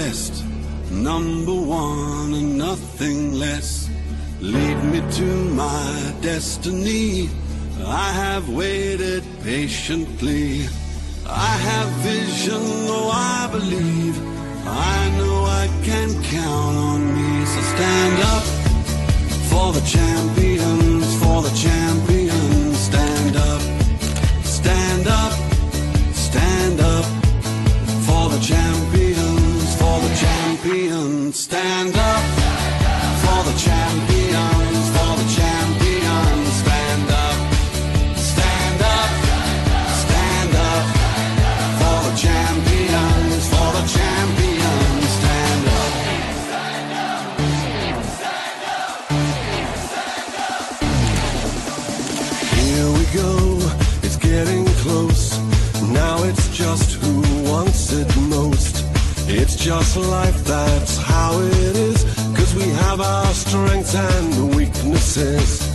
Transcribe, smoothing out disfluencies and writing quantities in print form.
best, number one and nothing less. Lead me to my destiny. I have waited patiently. I have vision, oh I believe. I know I can count on me. So stand up for the champions, for the champions. Stand up, stand up, stand up for the champions, for the champions. Stand up for the champions, for the champions. Stand up, stand up, stand up for the champions, for the champions. Stand up. Here we go, it's getting close. Now it's just who wants it most. It's just life, that's how it is. 'Cause we have our strengths and weaknesses.